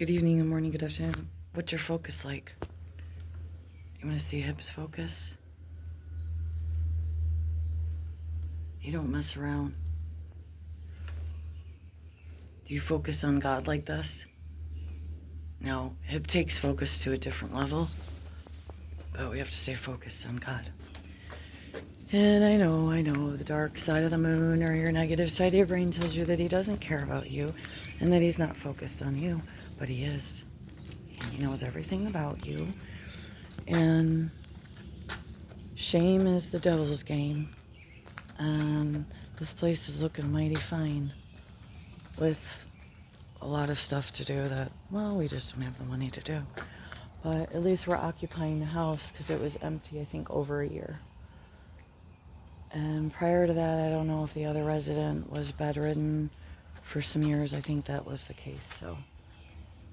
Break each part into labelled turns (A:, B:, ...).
A: Good evening, good morning, good afternoon. What's your focus like? You want to see hips focus? You don't mess around. Do you focus on God like this? No, hip takes focus to a different level, but we have to stay focused on God. And I know, the dark side of the moon or your negative side of your brain tells you that he doesn't care about you and that he's not focused on you, but he is. And he knows everything about you. And shame is the devil's game. And this place is looking mighty fine with a lot of stuff to do that, well, we just don't have the money to do. But at least we're occupying the house because it was empty, I think, over a year. And prior to that, I don't know if the other resident was bedridden for some years. I think that was the case.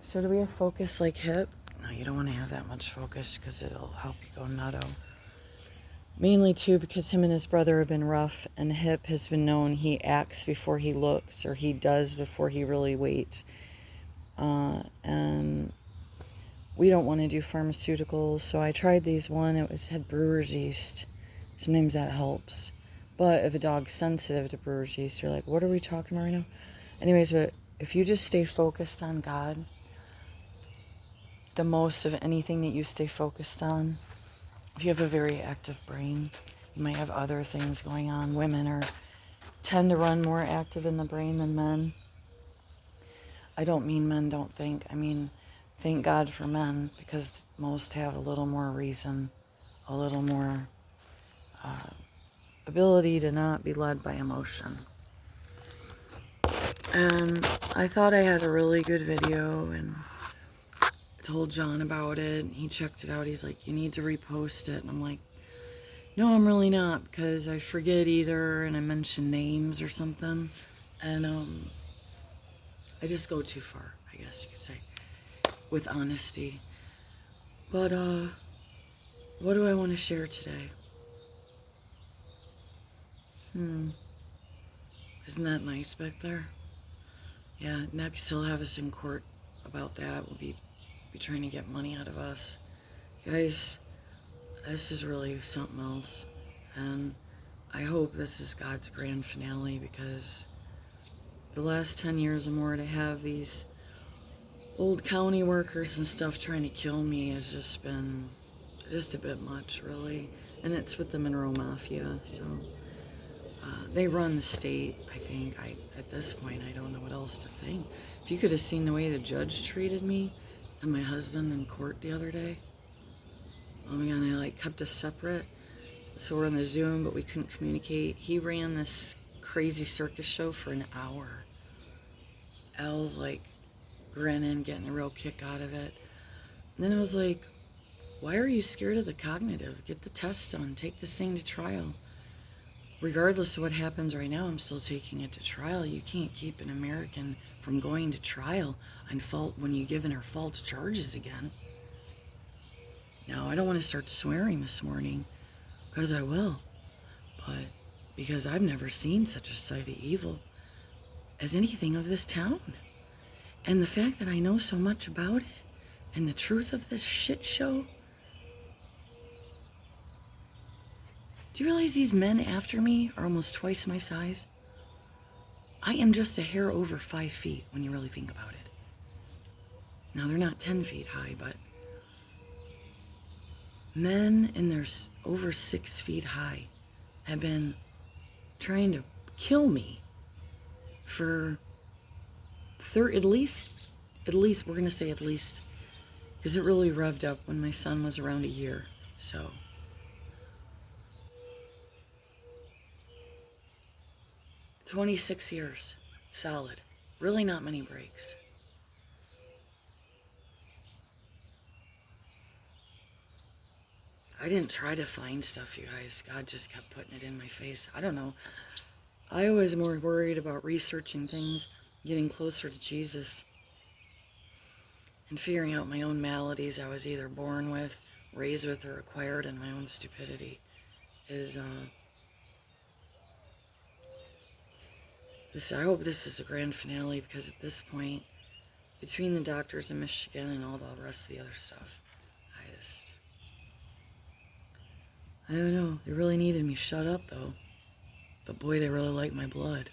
A: So do we have focus like hip? No, you don't want to have that much focus because it'll help you go nutto. Mainly, too, because him and his brother have been rough, and hip has been known he acts before he looks, or he does before he really waits. And we don't want to do pharmaceuticals, so I tried these had brewer's yeast. Sometimes that helps. But if a dog's sensitive to brewer's yeast, you're like, what are we talking about right now? Anyways, but if you just stay focused on God, the most of anything that you stay focused on, if you have a very active brain, you might have other things going on. Women tend to run more active in the brain than men. I don't mean men don't think. I mean, thank God for men, because most have a little more reason, a little more ability to not be led by emotion. And I thought I had a really good video, and I told John about it. He checked it out. He's like, you need to repost it. And I'm like, no, I'm really not, because I forget either, and I mention names or something. And I just go too far, I guess you could say, with honesty. But what do I want to share today? Isn't that nice back there? Yeah, next he'll have us in court about that. We'll be trying to get money out of us. Guys, this is really something else. And I hope this is God's grand finale, because the last 10 years or more to have these old county workers and stuff trying to kill me has just been just a bit much, really. And it's with the Monroe Mafia, so they run the state, I think. At this point, I don't know what else to think. If you could have seen the way the judge treated me and my husband in court the other day. Oh my God, I kept us separate. So we're on the Zoom, but we couldn't communicate. He ran this crazy circus show for an hour. Al's grinning, getting a real kick out of it. And then it was like, why are you scared of the cognitive? Get the test done. Take this thing to trial. Regardless of what happens right now, I'm still taking it to trial. You can't keep an American from going to trial on fault when you're giving her false charges again. Now, I don't want to start swearing this morning, because I will. But because I've never seen such a sight of evil as anything of this town. And the fact that I know so much about it and the truth of this shit show. Do you realize these men after me are almost twice my size? I am just a hair over 5 feet when you really think about it. Now, they're not 10 feet high, but men in their over 6 feet high have been trying to kill me for at least, we're going to say at least, because it really revved up when my son was around a year, so. 26 years, solid. Really not many breaks. I didn't try to find stuff, you guys. God just kept putting it in my face. I don't know. I was more worried about researching things, getting closer to Jesus, and figuring out my own maladies I was either born with, raised with, or acquired in my own stupidity. I hope this is a grand finale, because at this point, between the doctors in Michigan and all the rest of the other stuff, I don't know. They really needed me shut up, though. But boy, they really like my blood.